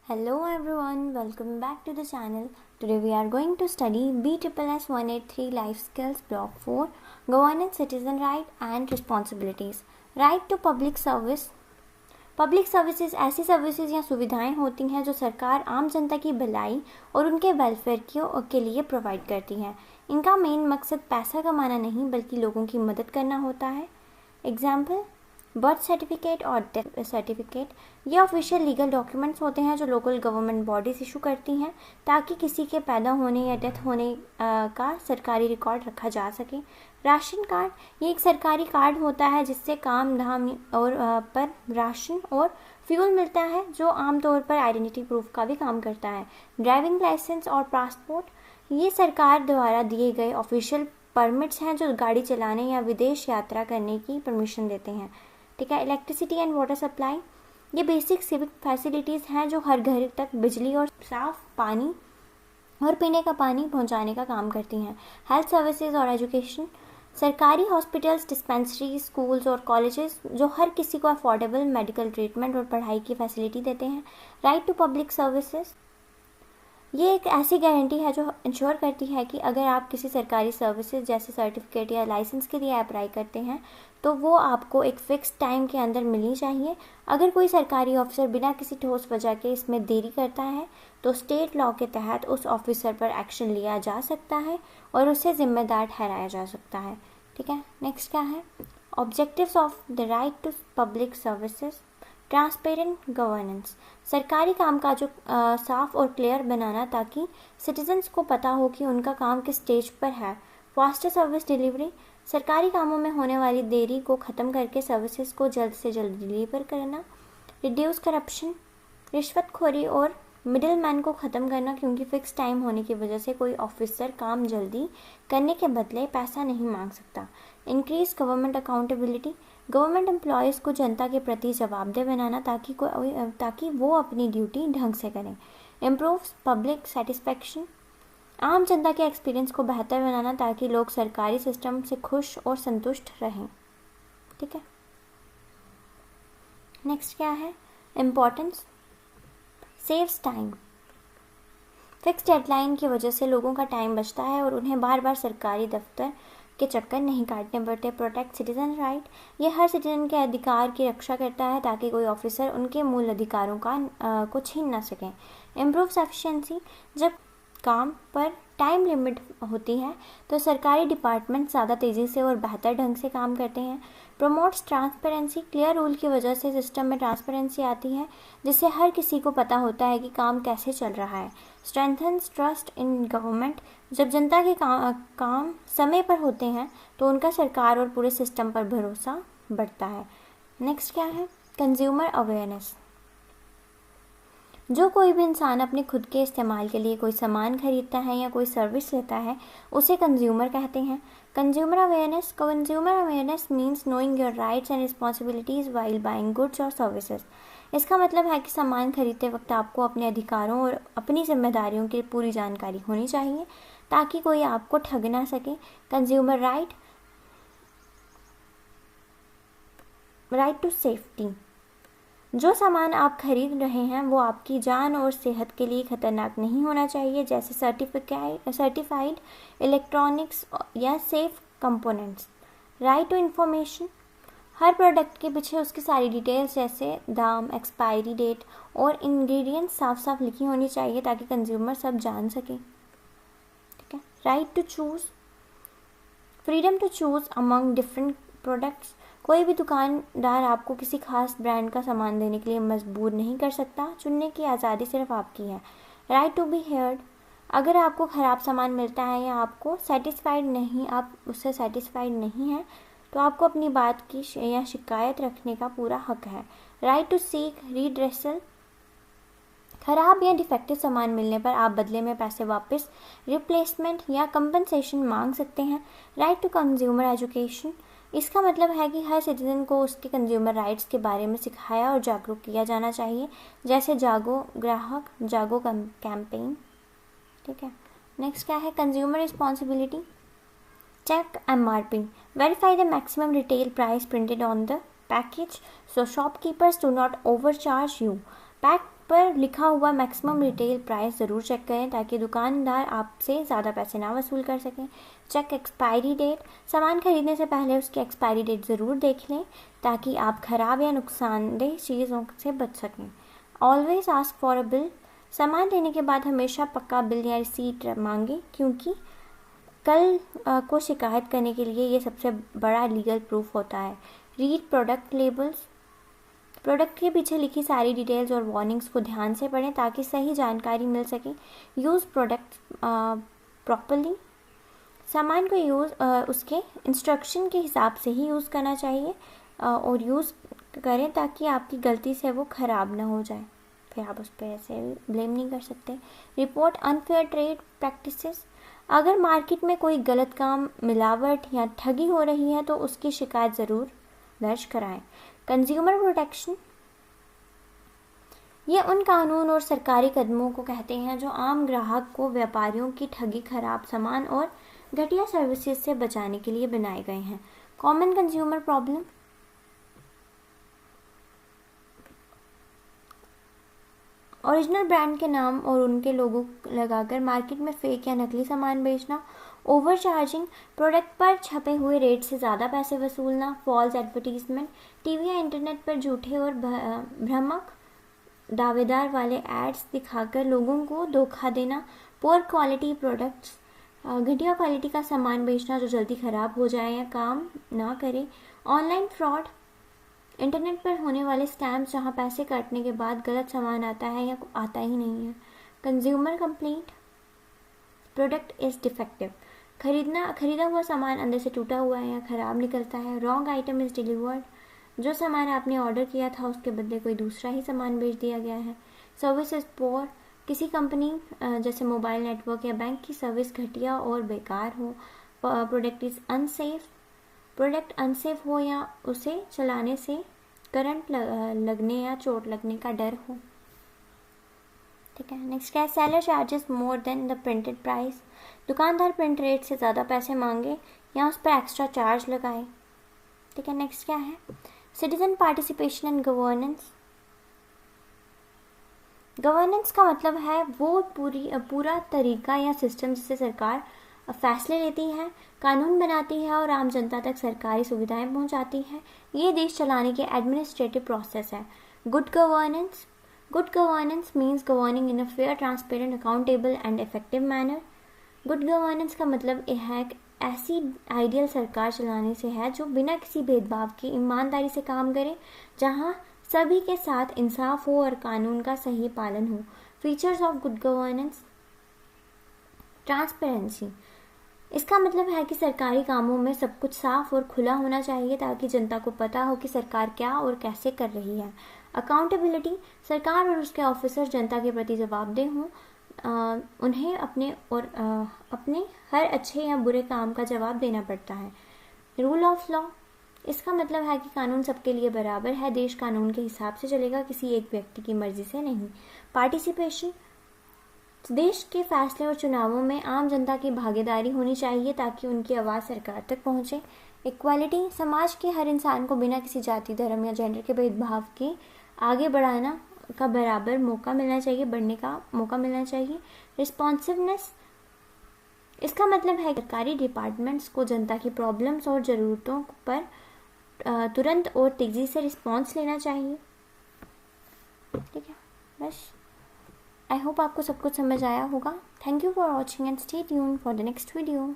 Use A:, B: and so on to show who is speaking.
A: Hello everyone, welcome back to the channel. Today we are going to study BSSS 183 Life Skills Block 4 Governance, Citizen Right and Responsibilities. Right to Public Service. Public services ऐसी services या सुविधाएं होती हैं जो सरकार आम जनता की भलाई और उनके वेलफेयर के लिए प्रोवाइड करती हैं। इनका मेन मकसद पैसा कमाना नहीं बल्कि लोगों की मदद करना होता है। एग्जाम्पल, बर्थ सर्टिफिकेट और डेथ सर्टिफिकेट ये ऑफिशियल लीगल डॉक्यूमेंट्स होते हैं जो लोकल गवर्नमेंट बॉडीज इशू करती हैं ताकि किसी के पैदा होने या डेथ होने का सरकारी रिकॉर्ड रखा जा सके। राशन कार्ड ये एक सरकारी कार्ड होता है जिससे काम धाम और पर राशन और फ्यूल मिलता है जो आमतौर पर आइडेंटिटी प्रूफ का भी काम करता है। ड्राइविंग लाइसेंस और पासपोर्ट ये सरकार द्वारा दिए गए ऑफिशियल परमिट्स हैं जो गाड़ी चलाने या विदेश यात्रा करने की परमिशन देते हैं। ठीक है। इलेक्ट्रिसिटी एंड वाटर सप्लाई ये बेसिक सिविक फैसिलिटीज़ हैं जो हर घर तक बिजली और साफ पानी और पीने का पानी पहुंचाने का काम करती हैं। हेल्थ सर्विसेज और एजुकेशन सरकारी हॉस्पिटल्स, डिस्पेंसरी, स्कूल्स और कॉलेजेस जो हर किसी को अफोर्डेबल मेडिकल ट्रीटमेंट और पढ़ाई की फैसिलिटी देते हैं। राइट टू पब्लिक सर्विसेज ये एक ऐसी गारंटी है जो इंश्योर करती है कि अगर आप किसी सरकारी सर्विसेज जैसे सर्टिफिकेट या लाइसेंस के लिए अप्लाई करते हैं तो वो आपको एक फ़िक्स टाइम के अंदर मिलनी चाहिए। अगर कोई सरकारी ऑफिसर बिना किसी ठोस वजह के इसमें देरी करता है तो स्टेट लॉ के तहत उस ऑफिसर पर एक्शन लिया जा सकता है और उसे जिम्मेदार ठहराया जा सकता है। ठीक है। नेक्स्ट क्या है? Objectives of the right to public services. Transparent governance सरकारी कामकाजों साफ और क्लियर बनाना ताकि सिटीजन्स को पता हो कि उनका काम किस स्टेज पर है। फास्टर सर्विस डिलीवरी सरकारी कामों में होने वाली देरी को ख़त्म करके सर्विसेज को जल्द से जल्द डिलीवर करना। रिड्यूस करप्शन रिश्वतखोरी और मिडिल मैन को ख़त्म करना क्योंकि फ़िक्स टाइम होने की वजह से कोई ऑफिसर काम जल्दी करने के बदले पैसा नहीं मांग सकता। Increase government accountability government employees को जनता के प्रति जवाबदेह बनाना ताकि वो अपनी ड्यूटी ढंग से करें। इम्प्रूव्स पब्लिक सेटिस्फेक्शन आम जनता के एक्सपीरियंस को बेहतर बनाना ताकि लोग सरकारी सिस्टम से खुश और संतुष्ट रहें। ठीक है। नेक्स्ट क्या है? Importance saves time fix deadline की वजह से लोगों का टाइम बचता है और उन्हें बार बार सरकारी दफ्तर के चक्कर नहीं काटने पड़ते। प्रोटेक्ट सिटीजन राइट ये हर सिटीजन के अधिकार की रक्षा करता है ताकि कोई ऑफिसर उनके मूल अधिकारों को छीन ना सकें। इम्प्रूव्स एफिशिएंसी जब काम पर टाइम लिमिट होती है तो सरकारी डिपार्टमेंट ज़्यादा तेज़ी से और बेहतर ढंग से काम करते हैं। प्रमोट्स ट्रांसपेरेंसी क्लियर रूल की वजह से सिस्टम में ट्रांसपेरेंसी आती है जिससे हर किसी को पता होता है कि काम कैसे चल रहा है। स्ट्रेंथन्स ट्रस्ट इन गवर्नमेंट जब जनता के काम समय पर होते हैं तो उनका सरकार और पूरे सिस्टम पर भरोसा बढ़ता है। नेक्स्ट क्या है? कंज्यूमर अवेयरनेस जो कोई भी इंसान अपने खुद के इस्तेमाल के लिए कोई सामान खरीदता है या कोई सर्विस लेता है उसे कंज्यूमर कहते हैं। Consumer awareness means knowing your rights and responsibilities while buying goods और सर्विसेज। इसका मतलब है कि सामान खरीदते वक्त आपको अपने अधिकारों और अपनी जिम्मेदारियों की पूरी जानकारी होनी चाहिए ताकि कोई आपको ठग ना सके। कंज्यूमर राइट टू सेफ्टी जो सामान आप खरीद रहे हैं वो आपकी जान और सेहत के लिए खतरनाक नहीं होना चाहिए जैसे सर्टिफाइड इलेक्ट्रॉनिक्स या safe components. Right to information हर प्रोडक्ट के पीछे उसकी सारी डिटेल्स जैसे दाम, एक्सपायरी डेट और इंग्रेडिएंट्स साफ साफ लिखी होनी चाहिए ताकि कंज्यूमर सब जान सके। ठीक है। Right to choose freedom to choose among different products कोई भी दुकानदार आपको किसी खास ब्रांड का सामान देने के लिए मजबूर नहीं कर सकता। चुनने की आज़ादी सिर्फ आपकी है। राइट टू बी हेयर्ड अगर आपको ख़राब सामान मिलता है या आप उससे सेटिस्फाइड नहीं हैं तो आपको अपनी बात की या शिकायत रखने का पूरा हक है। राइट टू सीक रीड्रेसल खराब या डिफेक्टिव सामान मिलने पर आप बदले में पैसे वापस, रिप्लेसमेंट या कंपनसेशन मांग सकते हैं। राइट टू कंज्यूमर एजुकेशन इसका मतलब है कि हर सिटीजन को उसके कंज्यूमर राइट्स के बारे में सिखाया और जागरूक किया जाना चाहिए जैसे जागो ग्राहक जागो कैंपेन। ठीक है। नेक्स्ट क्या है? Consumer responsibility check MRP verify the maximum retail price printed on the package so shopkeepers do not overcharge you. Pack पर लिखा हुआ मैक्सिमम रिटेल प्राइस ज़रूर चेक करें ताकि दुकानदार आपसे ज़्यादा पैसे ना वसूल कर सकें। चेक एक्सपायरी डेट, सामान खरीदने से पहले उसकी एक्सपायरी डेट ज़रूर देख लें ताकि आप ख़राब या नुकसानदेह चीज़ों से बच सकें। Always ask for a bill, सामान लेने के बाद हमेशा पक्का बिल या रिसीट मांगे क्योंकि कल को शिकायत करने के लिए ये सबसे बड़ा लीगल प्रूफ होता है। रीड प्रोडक्ट लेबल्स, प्रोडक्ट के पीछे लिखी सारी डिटेल्स और वार्निंग्स को ध्यान से पढ़ें ताकि सही जानकारी मिल सके। यूज़ प्रोडक्ट प्रॉपर्ली, सामान को उसके इंस्ट्रक्शन के हिसाब से ही यूज़ करना चाहिए और यूज़ करें ताकि आपकी गलती से वो ख़राब ना हो जाए, फिर आप उस पर ऐसे ब्लेम नहीं कर सकते। रिपोर्ट अनफेयर ट्रेड प्रैक्टिसेस, अगर मार्केट में कोई गलत काम, मिलावट या ठगी हो रही है तो उसकी शिकायत ज़रूर दर्ज कराएं। कंज्यूमर प्रोटेक्शन, ये उन कानून और सरकारी कदमों को कहते हैं जो आम ग्राहक को व्यापारियों की ठगी, खराब सामान और घटिया सर्विसेज से बचाने के लिए बनाए गए हैं। Common consumer problem, original brand के नाम और उनके लोगो लगाकर मार्केट में फेक या नकली सामान बेचना, ओवर चार्जिंग, प्रोडक्ट पर छपे हुए रेट से ज़्यादा पैसे वसूलना, फॉल्स एडवर्टीजमेंट, टीवी या इंटरनेट पर झूठे और भ्रामक दावेदार वाले एड्स दिखाकर लोगों को धोखा देना, पुअर क्वालिटी प्रोडक्ट्स, घटिया क्वालिटी का सामान बेचना जो जल्दी ख़राब हो जाए या काम ना करे, ऑनलाइन फ्रॉड, इंटरनेट पर होने वाले स्कैम्स जहां पैसे काटने के बाद गलत सामान आता है या आता ही नहीं है। Consumer complaint, product is defective, खरीदा हुआ सामान अंदर से टूटा हुआ है या ख़राब निकलता है। रॉन्ग आइटम इज़ डिलीवर्ड, जो सामान आपने ऑर्डर किया था उसके बदले कोई दूसरा ही सामान भेज दिया गया है। सर्विस इज़ पुअर, किसी कंपनी जैसे मोबाइल नेटवर्क या बैंक की सर्विस घटिया और बेकार हो। Product is unsafe, product unsafe हो या उसे चलाने से करंट लगने या चोट लगने का डर हो। ठीक है, नेक्स्ट क्या है, seller charges more than the printed price, दुकानदार प्रिंट रेट से ज़्यादा पैसे मांगे या उस पर एक्स्ट्रा चार्ज लगाए। ठीक है, नेक्स्ट क्या है, citizen participation and governance. Governance का मतलब है वो पूरा तरीका या सिस्टम जिससे सरकार फैसले लेती है, कानून बनाती है और आम जनता तक सरकारी सुविधाएं पहुंचाती है। ये देश चलाने के एडमिनिस्ट्रेटिव प्रोसेस है। Good governance, good governance means governing in a fair, transparent, accountable and effective manner. Good governance का मतलब है ऐसी आइडियल सरकार चलाने से है जो बिना किसी भेदभाव के ईमानदारी से काम करे, जहां सभी के साथ इंसाफ हो और कानून का सही पालन हो। Features of good governance, transparency, इसका मतलब है कि सरकारी कामों में सब कुछ साफ और खुला होना चाहिए ताकि जनता को पता हो कि सरकार क्या और कैसे कर रही है। अकाउंटेबिलिटी, सरकार और उसके ऑफिसर जनता के प्रति जवाबदेह हों, उन्हें अपने हर अच्छे या बुरे काम का जवाब देना पड़ता है। रूल ऑफ लॉ, इसका मतलब है कि कानून सबके लिए बराबर है, देश कानून के हिसाब से चलेगा, किसी एक व्यक्ति की मर्जी से नहीं। पार्टिसिपेशन, देश के फैसले और चुनावों में आम जनता की भागीदारी होनी चाहिए ताकि उनकी आवाज़ सरकार तक पहुंचे। इक्वालिटी, समाज के हर इंसान को बिना किसी जाति, धर्म या जेंडर के भेदभाव के आगे बढ़ाना का बराबर मौका मिलना चाहिए, बढ़ने का मौका मिलना चाहिए। रिस्पॉन्सिवनेस, इसका मतलब है सरकारी डिपार्टमेंट्स को जनता की प्रॉब्लम्स और ज़रूरतों पर तुरंत और तेज़ी से रिस्पॉन्स लेना चाहिए। ठीक है, बस आई होप आपको सब कुछ समझ आया होगा। Thank you for watching and stay tuned for the next video.